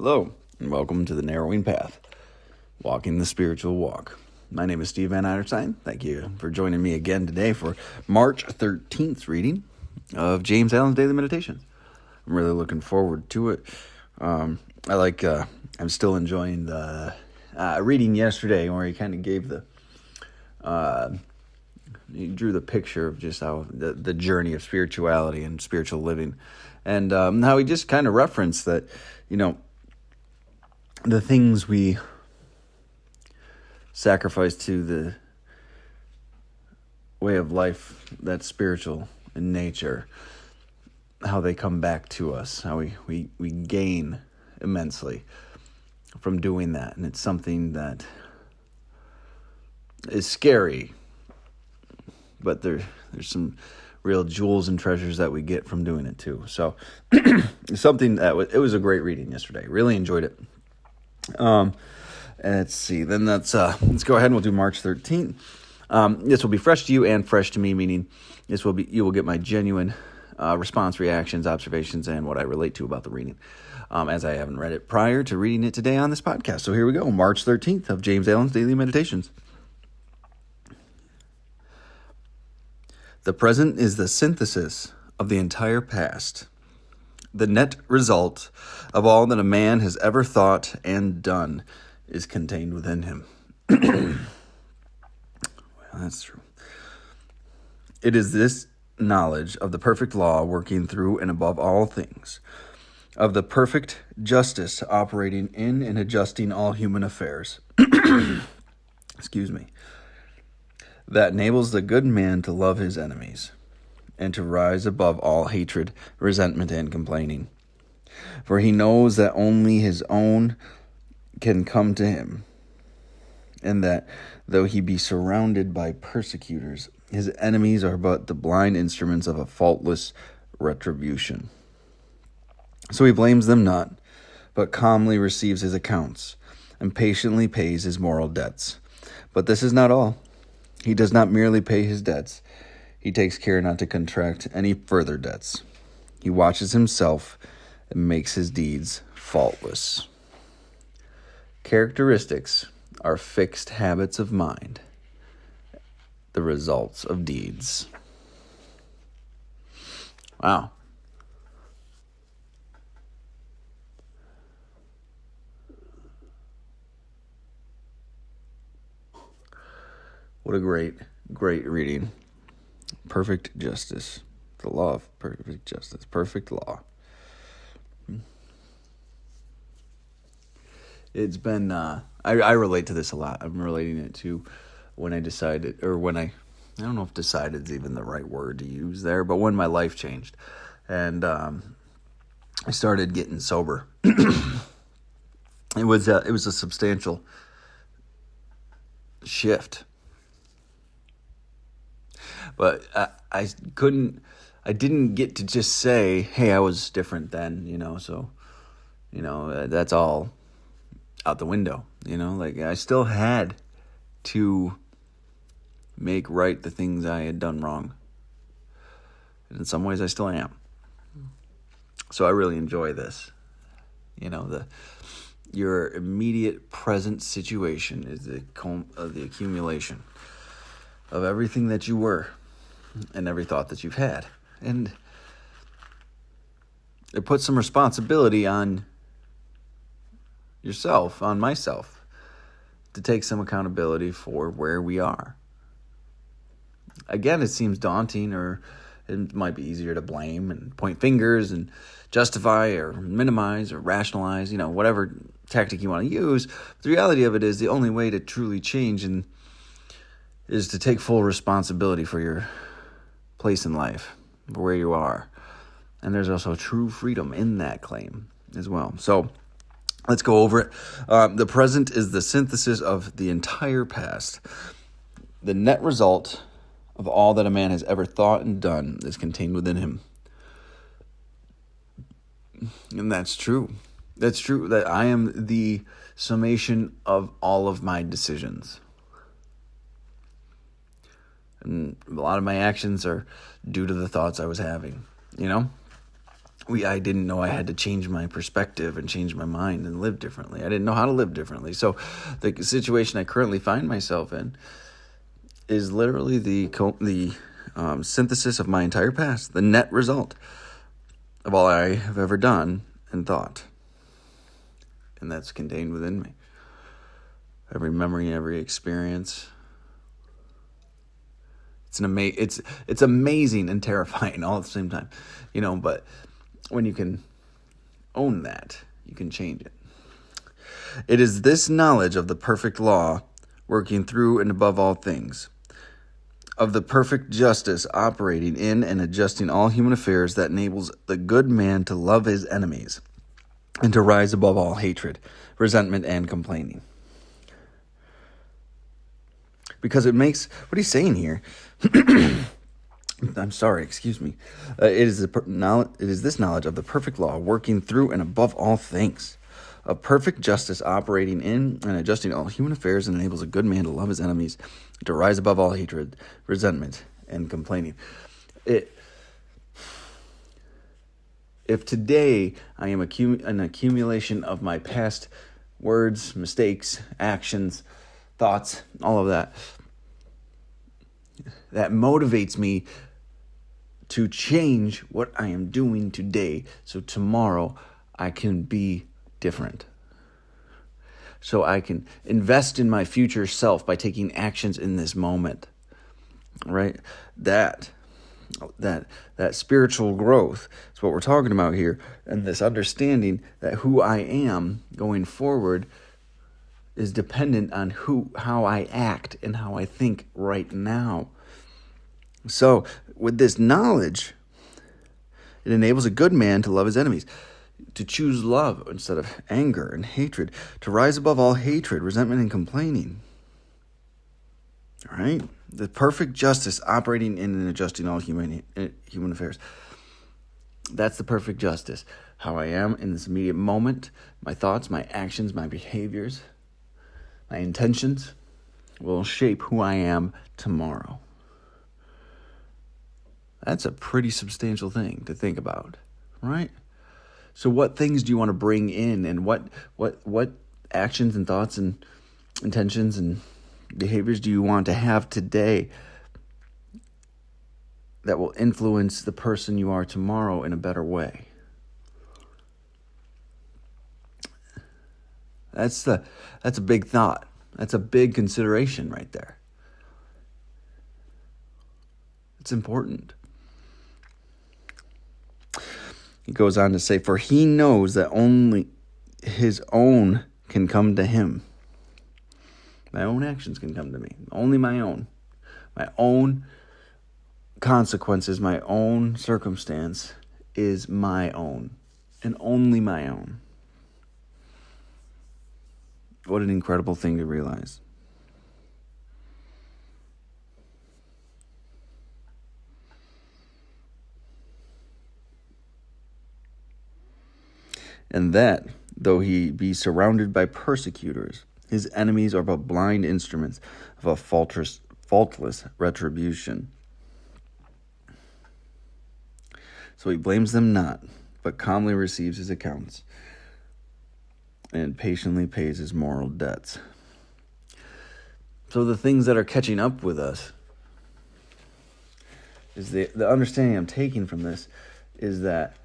Hello, and welcome to the Narrowing Path, walking the spiritual walk. My name is Steve Van Eiderstein. Thank you for joining me again today for March 13th reading of James Allen's Daily Meditations. I'm really looking forward to it. I'm still enjoying the reading yesterday where he kind of gave he drew the picture of just how the journey of spirituality and spiritual living, and how he just kind of referenced that, the things we sacrifice to the way of life that's spiritual in nature, how they come back to us, how we gain immensely from doing that. And it's something that is scary, but there's some real jewels and treasures that we get from doing it too. So something it was a great reading yesterday. Really enjoyed it. Let's see. Then let's go ahead and we'll do March 13th. This will be fresh to you and fresh to me, meaning you will get my genuine response, reactions, observations, and what I relate to about the reading, as I haven't read it prior to reading it today on this podcast. So here we go, March 13th of James Allen's Daily Meditations. The present is the synthesis of the entire past, the net result of all that a man has ever thought and done is contained within him. Well, that's true. It is this knowledge of the perfect law working through and above all things, of the perfect justice operating in and adjusting all human affairs, excuse me, that enables the good man to love his enemies and to rise above all hatred, resentment, and complaining. For he knows that only his own can come to him, and that though he be surrounded by persecutors, his enemies are but the blind instruments of a faultless retribution. So he blames them not, but calmly receives his accounts, and patiently pays his moral debts. But this is not all. He does not merely pay his debts. He takes care not to contract any further debts. He watches himself and makes his deeds faultless. Characteristics are fixed habits of mind, the results of deeds. Wow. What a great reading. Perfect justice. The law of perfect justice. Perfect law. It's been, I relate to this a lot. I'm relating it to when I decided, I don't know if decided is even the right word to use there, but when my life changed and I started getting sober. It was a substantial shift. But I didn't get to just say, hey, I was different then, that's all out the window, I still had to make right the things I had done wrong. And in some ways I still am. So I really enjoy this. Your immediate present situation is the accumulation of everything that you were and every thought that you've had. And it puts some responsibility on yourself, on myself, to take some accountability for where we are. Again, it seems daunting, or it might be easier to blame and point fingers and justify or minimize or rationalize, whatever tactic you want to use. But the reality of it is the only way to truly change is to take full responsibility for your place in life, for where you are. And there's also true freedom in that claim as well. So let's go over it. The present is the synthesis of the entire past. The net result of all that a man has ever thought and done is contained within him. And that's true. That's true, that I am the summation of all of my decisions. And a lot of my actions are due to the thoughts I was having, I didn't know I had to change my perspective and change my mind and live differently. I didn't know how to live differently. So the situation I currently find myself in is literally the synthesis of my entire past, the net result of all I have ever done and thought. And that's contained within me. Every memory, every experience. It's amazing and terrifying all at the same time, but when you can own that, you can change it. It is this knowledge of the perfect law working through and above all things, of the perfect justice operating in and adjusting all human affairs that enables the good man to love his enemies and to rise above all hatred, resentment, and complaining. Because it makes, what he's saying here, I'm sorry, excuse me. It is this knowledge of the perfect law working through and above all things, of perfect justice operating in and adjusting all human affairs and enables a good man to love his enemies, to rise above all hatred, resentment, and complaining. If today I am an accumulation of my past words, mistakes, actions, thoughts, all of that, that motivates me to change what I am doing today, so tomorrow I can be different. So I can invest in my future self by taking actions in this moment. Right? That spiritual growth is what we're talking about here, and this understanding that who I am going forward is dependent on how I act and how I think right now. So, with this knowledge, it enables a good man to love his enemies, to choose love instead of anger and hatred, to rise above all hatred, resentment, and complaining. All right? The perfect justice operating in and adjusting all human affairs. That's the perfect justice. How I am in this immediate moment, my thoughts, my actions, my behaviors, my intentions will shape who I am tomorrow. That's a pretty substantial thing to think about, right? So what things do you want to bring in, and what actions and thoughts and intentions and behaviors do you want to have today that will influence the person you are tomorrow in a better way? That's a big thought. That's a big consideration right there. It's important. He goes on to say, for he knows that only his own can come to him. My own actions can come to me. Only my own. My own consequences, my own circumstance is my own. And only my own. What an incredible thing to realize. And that, though he be surrounded by persecutors, his enemies are but blind instruments of a faultless retribution. So he blames them not, but calmly receives his accounts and patiently pays his moral debts. So the things that are catching up with us is the understanding I'm taking from this is that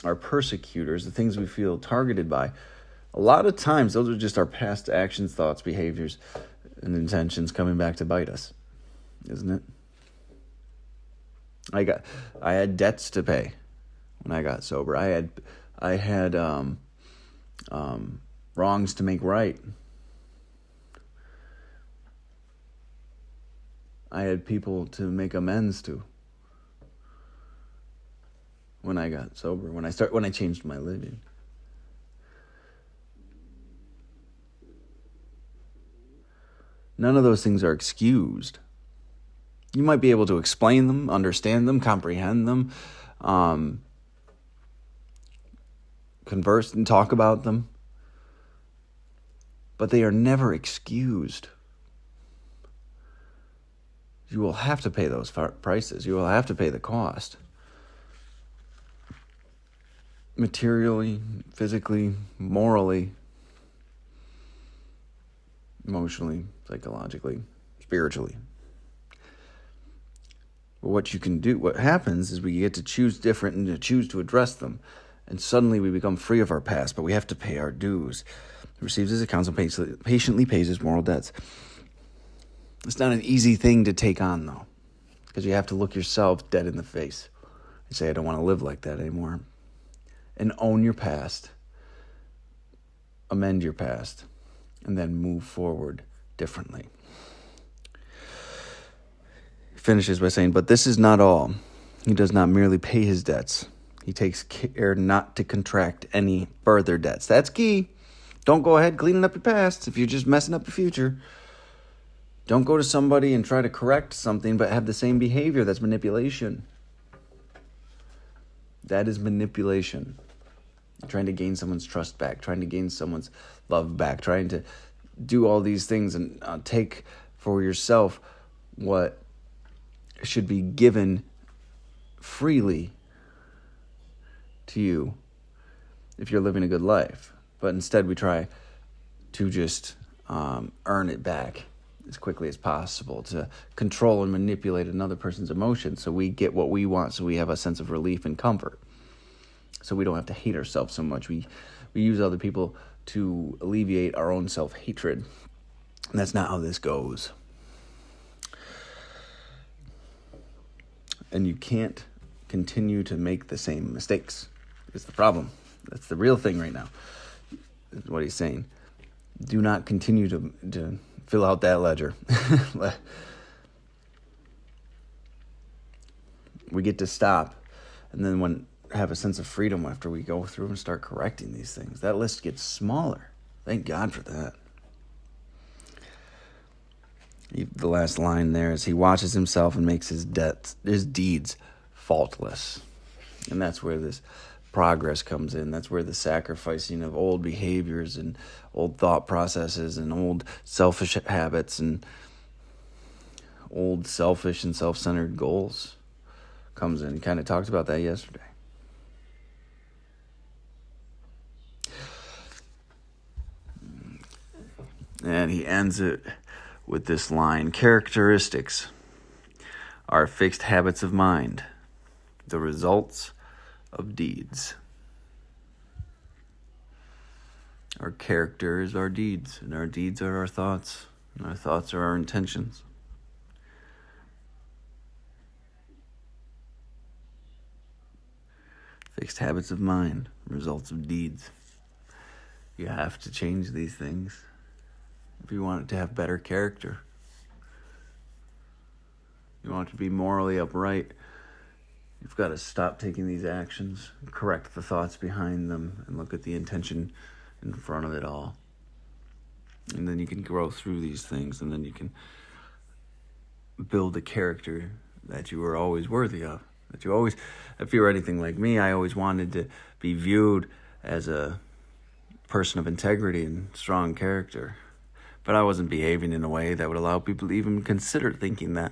our persecutors, the things we feel targeted by, a lot of times those are just our past actions, thoughts, behaviors, and intentions coming back to bite us, isn't it? I had debts to pay when I got sober. I had wrongs to make right. I had people to make amends to. When I got sober, when I changed my living. None of those things are excused. You might be able to explain them, understand them, comprehend them, converse and talk about them, but they are never excused. You will have to pay those prices. You will have to pay the cost. materially, physically, morally, emotionally, psychologically, spiritually. But what you can do, what happens is we get to choose different and to choose to address them. And suddenly we become free of our past, but we have to pay our dues. He receives his accounts and patiently pays his moral debts. It's not an easy thing to take on, though, because you have to look yourself dead in the face and say, I don't want to live like that anymore. And own your past, amend your past, and then move forward differently. He finishes by saying, but this is not all. He does not merely pay his debts. He takes care not to contract any further debts. That's key. Don't go ahead cleaning up your past if you're just messing up your future. Don't go to somebody and try to correct something but have the same behavior. That's manipulation. That is manipulation. Trying to gain someone's trust back, trying to gain someone's love back, trying to do all these things and take for yourself what should be given freely to you if you're living a good life. But instead we try to just earn it back as quickly as possible, to control and manipulate another person's emotions so we get what we want, so we have a sense of relief and comfort, so we don't have to hate ourselves so much. We use other people to alleviate our own self-hatred, and that's not how this goes. And you can't continue to make the same mistakes. It's the problem. That's the real thing right now, is what he's saying. Do not continue to fill out that ledger. We get to stop, and then have a sense of freedom after we go through and start correcting these things. That list gets smaller. Thank God for that. The last line there is, he watches himself and makes his deeds faultless. And that's where this progress comes in. That's where the sacrificing of old behaviors and old thought processes and old selfish habits and old selfish and self-centered goals comes in. Kind of talked about that yesterday. And he ends it with this line: characteristics are fixed habits of mind, the results of deeds. Our character is our deeds, and our deeds are our thoughts, and our thoughts are our intentions. Fixed habits of mind, results of deeds. You have to change these things if you want it to have better character. You want it to be morally upright. You've got to stop taking these actions, correct the thoughts behind them, and look at the intention in front of it all. And then you can grow through these things, and then you can build a character that you were always worthy of. That you always, if you were anything like me, I always wanted to be viewed as a person of integrity and strong character. But I wasn't behaving in a way that would allow people to even consider thinking that.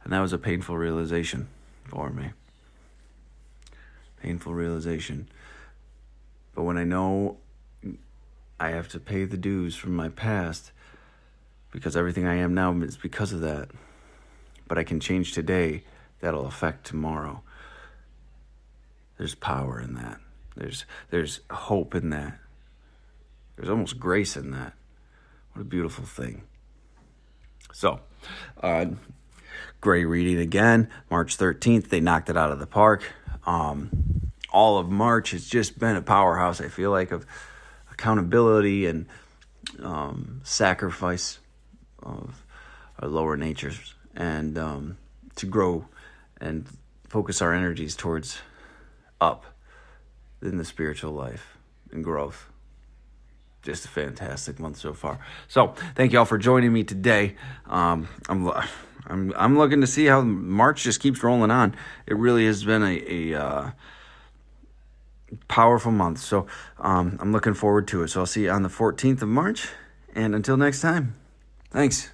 And that was a painful realization for me. Painful realization. But when I know I have to pay the dues from my past, because everything I am now is because of that, but I can change today, that'll affect tomorrow. There's power in that. There's hope in that. There's almost grace in that. What a beautiful thing. So, great reading again. March 13th, they knocked it out of the park. All of March has just been a powerhouse, I feel like, of accountability and sacrifice of our lower natures, and to grow and focus our energies towards up in the spiritual life and growth. Just a fantastic month so far. So thank you all for joining me today. I'm looking to see how March just keeps rolling on. It really has been a powerful month. So I'm looking forward to it. So I'll see you on the 14th of March. And until next time, thanks.